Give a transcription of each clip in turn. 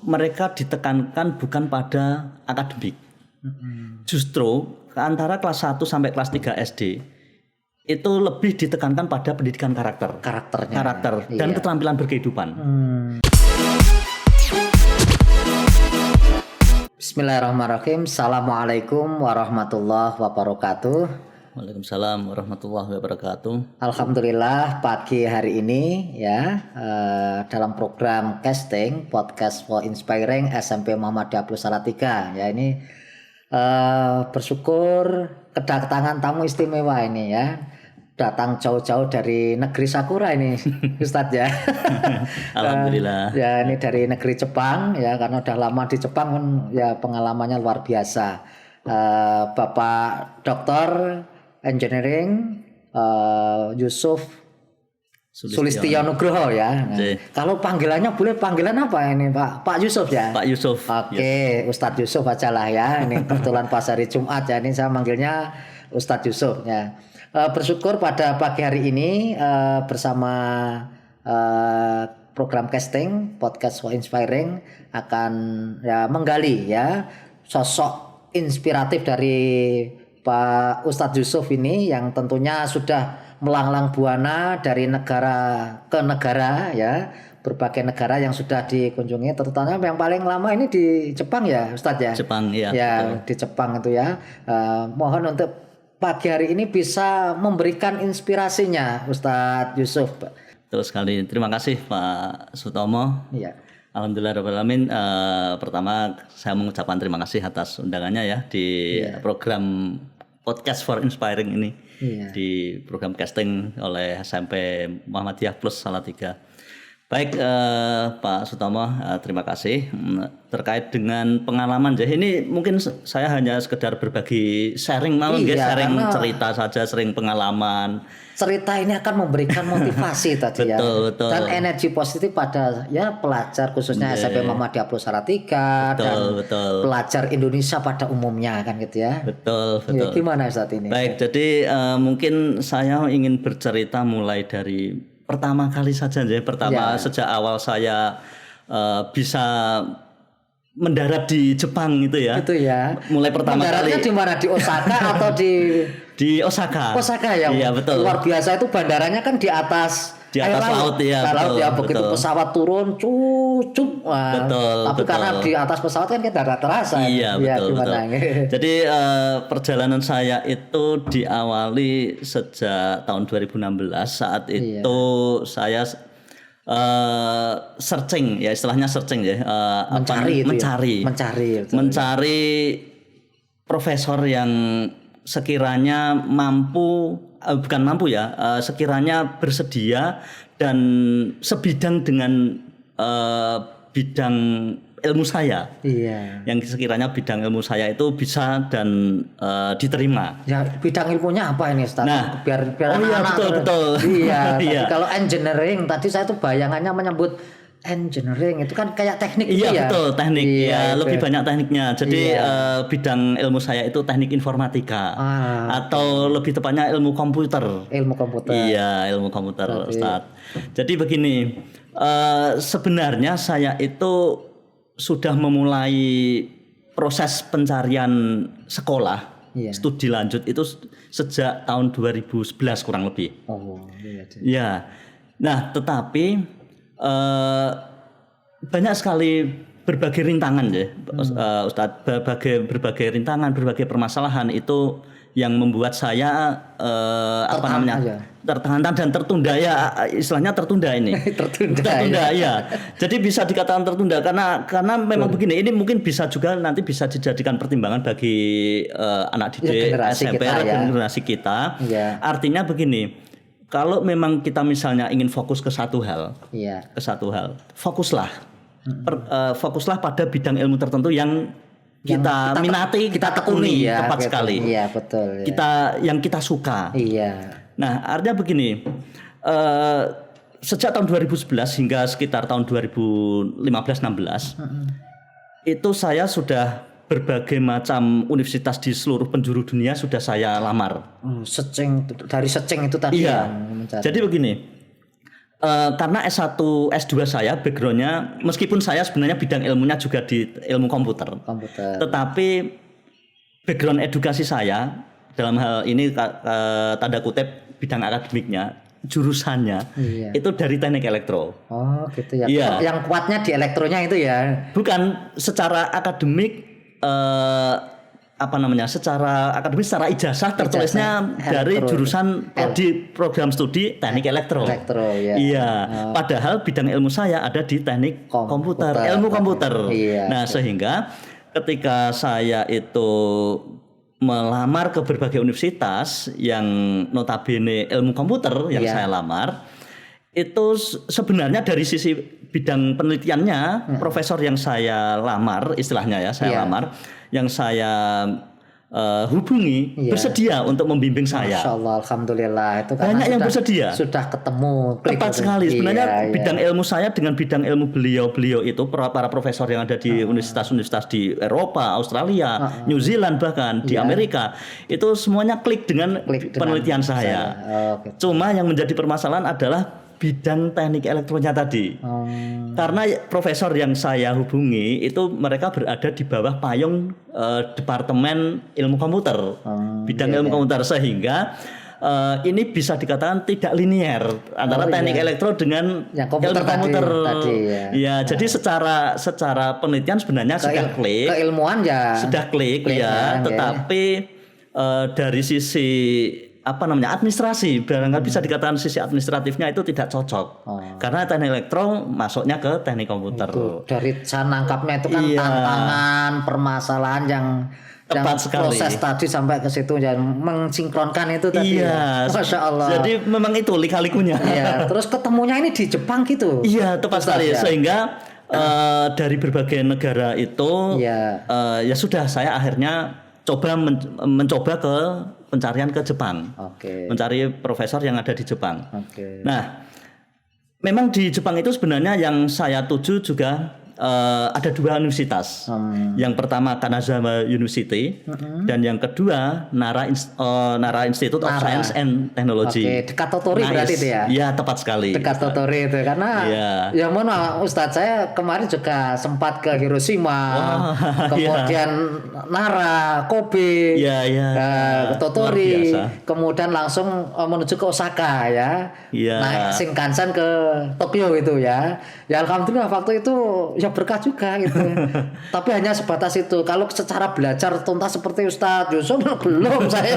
mereka ditekankan bukan pada akademik. Justru antara kelas 1 sampai kelas 3 SD itu lebih ditekankan pada pendidikan karakter dan keterampilan berkehidupan. Bismillahirrahmanirrahim. Assalamualaikum warahmatullahi wabarakatuh. Waalaikumsalam warahmatullahi wabarakatuh. Alhamdulillah pagi hari ini dalam program casting Podcast for Inspiring SMP Muhammadiyah Plus Salatiga ini bersyukur kedatangan tamu istimewa ini datang jauh-jauh dari negeri Sakura ini Ustadz ya. Alhamdulillah. Ini dari negeri Jepang karena udah lama di Jepang kan pengalamannya luar biasa. Bapak Dr. Engineering Yusuf Sulistyo Nugroho Kalau panggilannya boleh panggilan apa ini Pak Yusuf ya? Pak Yusuf. Oke, Ustadz Yusuf aja lah Ini kebetulan pas hari Jumat ini saya manggilnya Ustadz Yusuf Bersyukur pada pagi hari ini bersama program casting Podcast for Inspiring akan menggali sosok inspiratif dari Pak Ustadz Yusuf ini yang tentunya sudah melanglang buana dari negara ke negara berbagai negara yang sudah dikunjungi, terutama yang paling lama ini di Jepang Ustadz ya. Jepang di Jepang itu mohon untuk pagi hari ini bisa memberikan inspirasinya Ustadz Yusuf. Betul sekali, terima kasih Pak Sutomo. Alhamdulillah. Pertama saya mengucapkan terima kasih atas undangannya di program Podcast for Inspiring ini, di program casting oleh SMP Muhammadiyah Plus Salatiga. Baik Pak Sutomo, terima kasih terkait dengan pengalaman. Ini mungkin saya hanya sekedar berbagi sharing, sharing cerita saja, sering pengalaman. Cerita ini akan memberikan motivasi tadi betul. Dan energi positif pada pelajar khususnya SMP Muhammadiyah Plus Salatiga dan pelajar Indonesia pada umumnya kan gitu ya. Betul. Gimana saat ini? Baik, jadi mungkin saya ingin bercerita mulai dari pertama kali saja sejak awal saya bisa mendarat di Jepang itu mulai pertama kali. Mendaratnya di mana? Di Osaka atau di Osaka. Osaka Iya, betul. Luar biasa itu bandaranya kan di atas laut begitu pesawat turun cucup. Tapi karena di atas pesawat kan kita tidak terasa. Iya, betul. Jadi perjalanan saya itu diawali sejak tahun 2016. Saat itu saya searching istilahnya searching mencari profesor yang sekiranya sekiranya bersedia dan sebidang dengan bidang ilmu saya. Yang sekiranya bidang ilmu saya itu bisa dan diterima. Bidang ilmunya apa ini Ustaz? Biar betul. Kalau engineering tadi saya tuh bayangannya menyebut engineering itu kan kayak teknik betul, teknik. Lebih banyak tekniknya. Jadi bidang ilmu saya itu teknik informatika atau lebih tepatnya ilmu komputer. Ilmu komputer, Ustaz. Jadi begini, sebenarnya saya itu sudah memulai proses pencarian sekolah studi lanjut itu sejak tahun 2011 kurang lebih. Nah, tetapi banyak sekali berbagai rintangan Ustadz, berbagai rintangan, berbagai permasalahan itu yang membuat saya tertantang dan tertunda istilahnya tertunda ini. tertunda. Jadi bisa dikatakan tertunda karena memang begini, ini mungkin bisa juga nanti bisa dijadikan pertimbangan bagi anak didik SMP generasi kita. Artinya begini, kalau memang kita misalnya ingin fokus ke satu hal, fokuslah pada bidang ilmu tertentu yang kita minati, kita tekuni, tepat sekali. Betul. Yang kita suka. Nah, artinya begini, sejak tahun 2011 hingga sekitar tahun 2015-16, itu saya sudah berbagai macam universitas di seluruh penjuru dunia sudah saya lamar. Dari searching itu tadi. Jadi begini, Karena S1, S2 saya backgroundnya, meskipun saya sebenarnya bidang ilmunya juga di ilmu komputer. Tetapi background edukasi saya dalam hal ini tanda kutip bidang akademiknya, jurusannya itu dari teknik elektro. Oh gitu ya. Iya. Yang kuatnya di elektronya itu ya. Bukan secara akademik, secara akademik, secara ijazah tertulisnya dari jurusan di program studi teknik elektro. Ya. Iya. Padahal bidang ilmu saya ada di teknik komputer, ilmu komputer. Iya. Nah sehingga ketika saya itu melamar ke berbagai universitas yang notabene ilmu komputer yang saya lamar, itu sebenarnya dari sisi bidang penelitiannya profesor yang saya lamar, istilahnya ya saya lamar, yang saya hubungi bersedia untuk membimbing saya. Masya Allah, alhamdulillah itu banyak yang bersedia. Sudah ketemu. Tepat sekali. Sebenarnya bidang ilmu saya dengan bidang ilmu beliau itu para profesor yang ada di universitas-universitas di Eropa, Australia, New Zealand bahkan di Amerika itu semuanya klik dengan penelitian saya. Cuma yang menjadi permasalahan adalah bidang teknik elektronya tadi. Karena profesor yang saya hubungi itu mereka berada di bawah payung departemen ilmu komputer, bidang ilmu komputer, sehingga ini bisa dikatakan tidak linier antara teknik elektro dengan ilmu komputer. Ya, jadi secara penelitian sebenarnya sudah klik, keilmuan sudah klik ya, tetapi dari sisi administrasi, barangkali bisa dikatakan sisi administratifnya itu tidak cocok. Karena teknik elektro masuknya ke teknik komputer. Itu, dari saya nangkapnya itu kan tantangan, permasalahan yang proses tadi sampai ke situ dan mensinkronkan itu tadi. Iya. Masya Allah. Jadi memang itu lika-likunya. Iya. Terus ketemunya ini di Jepang gitu. Iya, tepat sekali. Sehingga dari berbagai negara itu ya sudah saya akhirnya mencoba ke pencarian ke Jepang, mencari profesor yang ada di Jepang. Nah, memang di Jepang itu sebenarnya yang saya tuju juga ada dua universitas. Yang pertama Kanazawa University dan yang kedua Nara Institute of Science and Technology. Dekat Totori berarti itu ya? Iya, tepat sekali. Dekat Totori itu karena ya mohon maaf Ustadz, saya kemarin juga sempat ke Hiroshima, kemudian Nara, Kobe, ke Totori, kemudian langsung menuju ke Osaka ya, naik Shinkansen ke Tokyo itu ya. Ya alhamdulillah waktu itu ya berkah juga gitu. Tapi hanya sebatas itu. Kalau secara belajar tuntas seperti Ustadz Yusuf belum saya.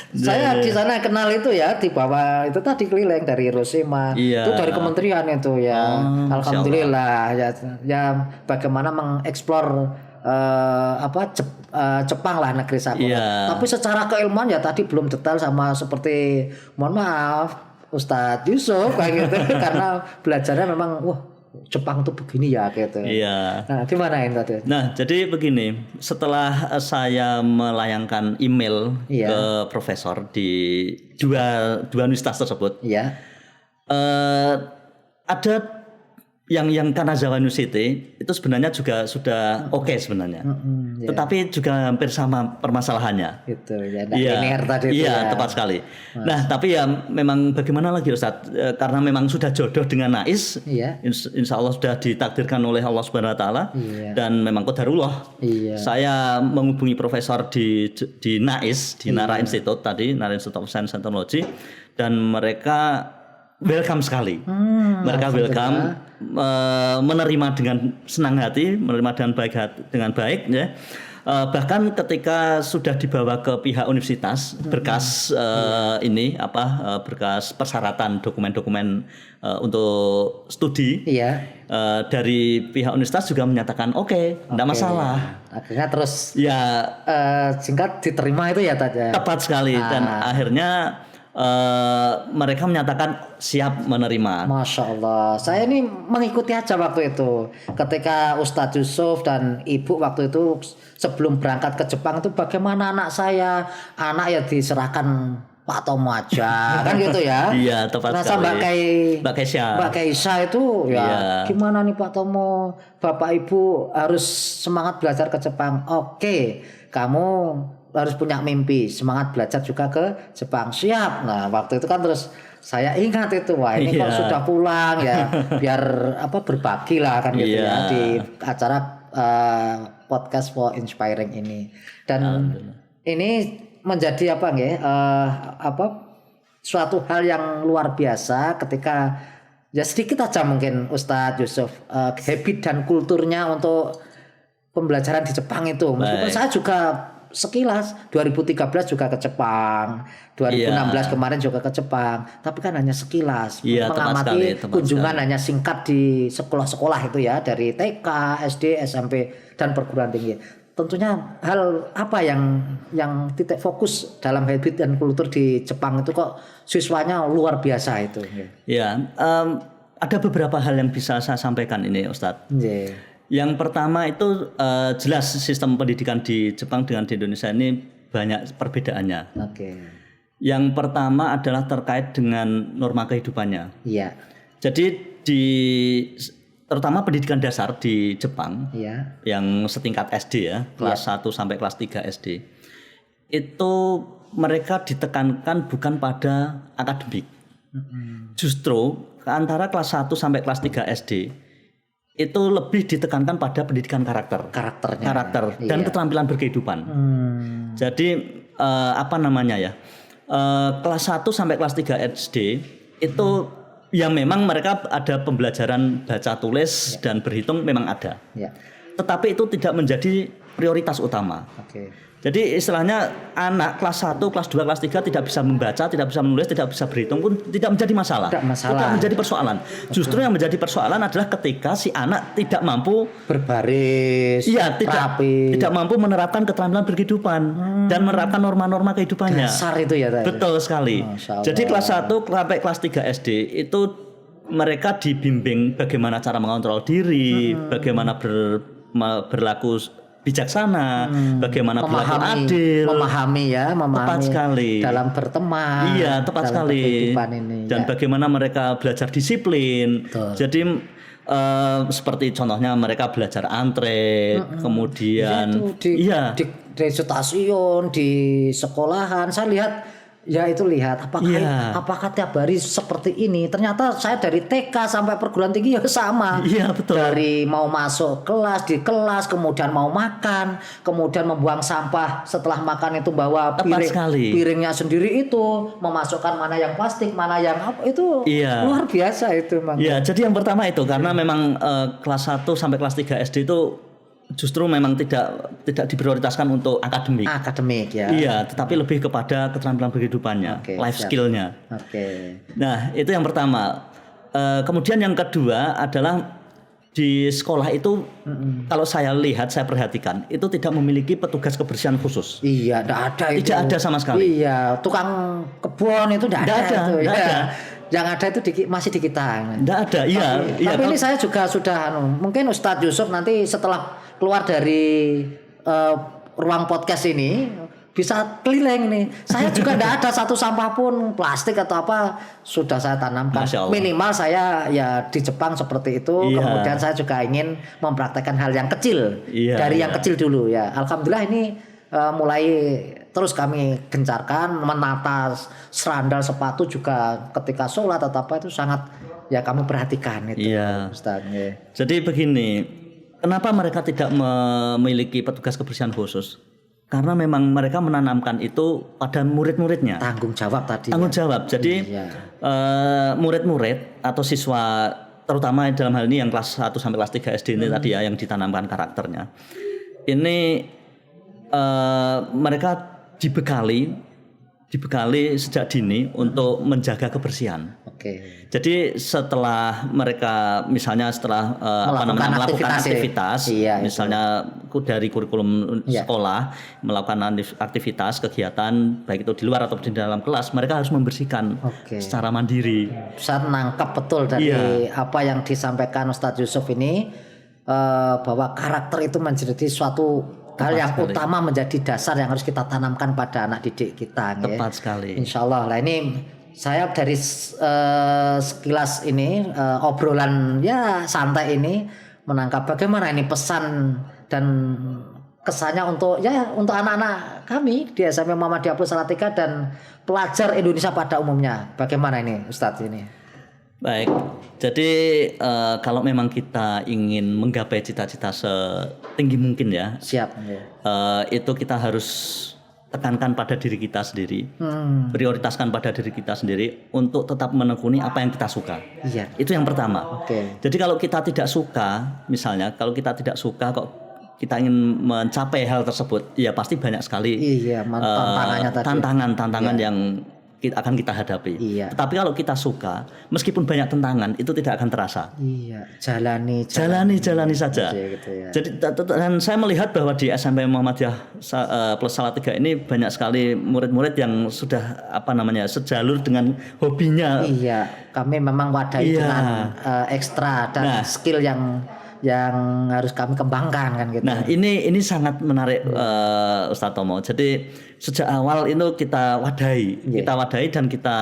Saya di sana kenal itu ya di bawah itu tadi keliling dari Hiroshima. Itu dari kementerian itu ya. Alhamdulillah ya bagaimana mengeksplor Jepang lah negeri Sakura. Tapi secara keilmuan ya tadi belum detail sama seperti mohon maaf Ustadz Yusuf kayak gitu karena belajarnya memang Jepang tuh begini ya gitu. Nah, gimana ini tadi? Nah, jadi begini, setelah saya melayangkan email ke profesor di dua universitas tersebut, ada yang Kanazawa University itu sebenarnya juga sudah oke sebenarnya. Tetapi juga hampir sama permasalahannya. Gitu ya. Linear tadi itu. Iya, tepat sekali. Nah, tapi ya memang bagaimana lagi Ustadz? Karena memang sudah jodoh dengan NAIS. Insya Allah sudah ditakdirkan oleh Allah Subhanahu Wa Taala dan memang qadarullah. Saya menghubungi profesor di NAIS, di Nara Institute tadi, Nara Institute of Science and Technology, dan mereka welcome sekali. Mereka welcome, menerima dengan senang hati, menerima dengan baik ya. Bahkan ketika sudah dibawa ke pihak universitas berkas berkas persyaratan dokumen-dokumen untuk studi, dari pihak universitas juga menyatakan tidak masalah. Akhirnya terus singkat diterima itu ya tadi. Tepat sekali dan akhirnya mereka menyatakan siap menerima. Masya Allah, saya ini mengikuti aja waktu itu. Ketika Ustadz Yusuf dan Ibu waktu itu sebelum berangkat ke Jepang itu bagaimana anak ya diserahkan Pak Tomo aja kan gitu ya. Iya, tepat sekali. Mbak Keisha itu gimana nih Pak Tomo, Bapak Ibu harus semangat belajar ke Jepang. Oke, kamu harus punya mimpi, semangat belajar juga ke Jepang. Siap. Nah, waktu itu kan terus saya ingat itu, wah ini kok sudah pulang ya, biar berbagi lah kan gitu ya di acara podcast for inspiring ini. Dan ini menjadi suatu hal yang luar biasa ketika ya sedikit aja mungkin Ustadz Yusuf habit dan kulturnya untuk pembelajaran di Jepang itu. Meskipun saya juga sekilas 2013 juga ke Jepang, 2016 kemarin juga ke Jepang, tapi kan hanya sekilas mengamati kunjungan hanya singkat di sekolah-sekolah itu ya, dari TK, SD, SMP dan perguruan tinggi. Tentunya hal apa yang titik fokus dalam habit dan kultur di Jepang itu kok siswanya luar biasa itu. Ya, ada beberapa hal yang bisa saya sampaikan ini Ustadz. Yang pertama itu jelas sistem pendidikan di Jepang dengan di Indonesia ini banyak perbedaannya. Yang pertama adalah terkait dengan norma kehidupannya. Iya. Jadi terutama pendidikan dasar di Jepang yang setingkat SD ya, kelas 1 sampai kelas 3 SD. Itu mereka ditekankan bukan pada akademik. Justru antara kelas 1 sampai kelas 3 SD itu lebih ditekankan pada pendidikan karakter dan keterampilan berkehidupan. Jadi kelas 1 sampai kelas 3 SD itu ya memang mereka ada pembelajaran baca tulis dan berhitung memang ada. Tetapi itu tidak menjadi prioritas utama. Jadi istilahnya anak kelas 1, kelas 2, kelas 3 tidak bisa membaca, tidak bisa menulis, tidak bisa berhitung pun tidak menjadi masalah. Tidak menjadi persoalan. Justru yang menjadi persoalan adalah ketika si anak tidak mampu berbaris, tidak mampu menerapkan keterampilan berkehidupan dan menerapkan norma-norma kehidupannya. Dasar itu ya. Betul sekali. Jadi kelas 1 sampai kelas 3 SD itu mereka dibimbing bagaimana cara mengontrol diri, bagaimana berlaku bijaksana, bagaimana berlaku adil, memahami tepat sekali dalam berteman, tepat sekali, ini, dan bagaimana mereka belajar disiplin. Jadi seperti contohnya mereka belajar antre, kemudian di stasiun, di sekolahan, saya lihat apakah tiap hari seperti ini. Ternyata saya dari TK sampai perguruan tinggi sama. Betul. Dari mau masuk kelas, di kelas, kemudian mau makan, kemudian membuang sampah, setelah makan itu bawa piringnya sendiri, itu memasukkan mana yang plastik, mana yang apa, itu luar biasa itu, Bang. Jadi yang pertama itu karena memang kelas 1 sampai kelas 3 SD itu justru memang tidak diprioritaskan untuk akademik tetapi lebih kepada keterampilan berkehidupannya, life skill-nya. Nah, itu yang pertama. Kemudian yang kedua adalah di sekolah itu kalau saya perhatikan itu tidak memiliki petugas kebersihan khusus. Tidak ada itu. Tidak ada sama sekali. Tukang kebun itu tidak ada. Yang ada itu masih di kita. Tidak ada. Tapi ini saya juga sudah mungkin Ustadz Yusuf nanti setelah keluar dari ruang podcast ini bisa keliling nih. Saya juga tidak ada satu sampah pun plastik atau apa sudah saya tanamkan. Minimal saya di Jepang seperti itu. Kemudian saya juga ingin mempraktekkan hal yang kecil dari yang kecil dulu ya. Alhamdulillah ini mulai terus kami gencarkan, menata serandal sepatu juga ketika sholat atau apa itu sangat kami perhatikan itu, Ustaz. Jadi begini, kenapa mereka tidak memiliki petugas kebersihan khusus? Karena memang mereka menanamkan itu pada murid-muridnya. Tanggung jawab tadi. Jadi murid-murid atau siswa terutama dalam hal ini yang kelas 1 sampai kelas 3 SD ini tadi yang ditanamkan karakternya. Ini mereka dibekali sejak dini untuk menjaga kebersihan. Jadi setelah mereka misalnya melakukan aktivitas misalnya dari kurikulum sekolah melakukan aktivitas kegiatan baik itu di luar atau di dalam kelas, mereka harus membersihkan secara mandiri. Saya nangkap betul dari apa yang disampaikan Ustadz Yusuf ini, bahwa karakter itu menjadi suatu hal yang utama, menjadi dasar yang harus kita tanamkan pada anak didik kita. Tepat sekali. Insya Allah. Nah ini saya dari sekilas ini obrolan santai ini menangkap bagaimana ini pesan dan kesannya untuk anak-anak kami di SMP Muhammadiyah Plus Salatiga dan pelajar Indonesia pada umumnya. Bagaimana ini Ustadz ini? Baik, jadi kalau memang kita ingin menggapai cita-cita setinggi mungkin ya, siap. Itu kita harus tekankan pada diri kita sendiri, prioritaskan pada diri kita sendiri untuk tetap menekuni apa yang kita suka. Iya. Itu yang pertama. Oke. Jadi kalau kita tidak suka, misalnya kalau kita tidak suka kok kita ingin mencapai hal tersebut, ya pasti banyak sekali tantangan yang akan kita hadapi. Iya. Tetapi kalau kita suka, meskipun banyak tantangan, itu tidak akan terasa. Iya, jalani saja. Gitu ya. Jadi dan saya melihat bahwa di SMP Muhammadiyah Plus Salatiga ini banyak sekali murid-murid yang sudah sejalur dengan hobinya. Iya, kami memang wadahi dengan ekstra dan skill yang harus kami kembangkan kan gitu. Nah, ini sangat menarik Ustadz Tomo. Jadi sejak awal itu kita wadahi dan kita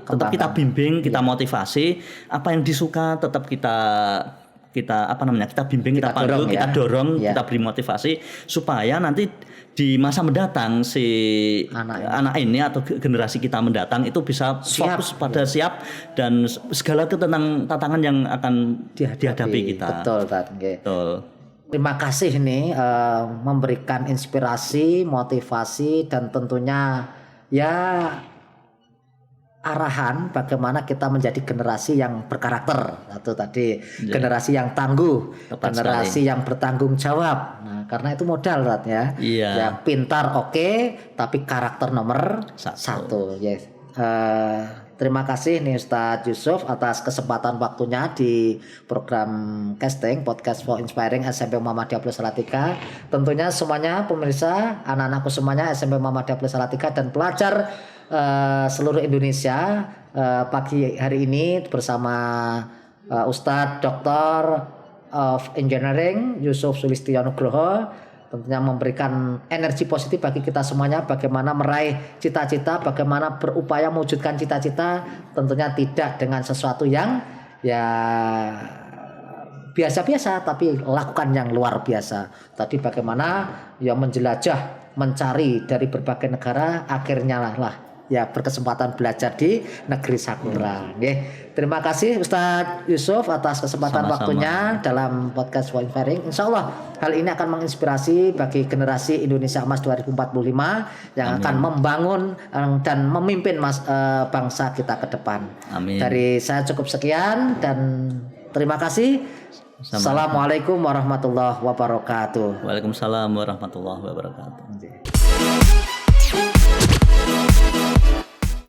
tetap kita bimbing, kita motivasi, apa yang disuka tetap kita bimbing, kita pandu, kita dorong, kita beri motivasi supaya nanti di masa mendatang si anak ini atau generasi kita mendatang itu bisa fokus pada siap dan segala tentang tantangan yang akan dihadapi kita. Betul. Terima kasih nih memberikan inspirasi, motivasi dan tentunya arahan bagaimana kita menjadi generasi yang berkarakter atau tadi generasi yang tangguh, generasi yang bertanggung jawab. Nah, karena itu modal ya. Ya pintar tapi karakter nomor satu. Yes. Terima kasih nih Ustadz Yusuf atas kesempatan waktunya di program casting Podcast for Inspiring SMP Muhammadiyah Plus Salatiga. Tentunya semuanya pemirsa, anak-anakku semuanya SMP Muhammadiyah Plus Salatiga dan pelajar seluruh Indonesia pagi hari ini bersama Ustadz Dr. of Engineering Yusuf Sulistiono tentunya memberikan energi positif bagi kita semuanya bagaimana meraih cita-cita, bagaimana berupaya mewujudkan cita-cita, tentunya tidak dengan sesuatu yang biasa-biasa tapi lakukan yang luar biasa. Tadi bagaimana menjelajah, mencari dari berbagai negara, akhirnya berkesempatan belajar di negeri Sakura. Terima kasih Ustadz Yusuf atas kesempatan waktunya dalam podcast For Inspiring. Insya Allah hal ini akan menginspirasi bagi generasi Indonesia Emas 2045 yang akan membangun dan memimpin bangsa kita ke depan. Amin. Dari saya cukup sekian dan terima kasih. Assalamualaikum warahmatullahi wabarakatuh. Waalaikumsalam warahmatullahi wabarakatuh.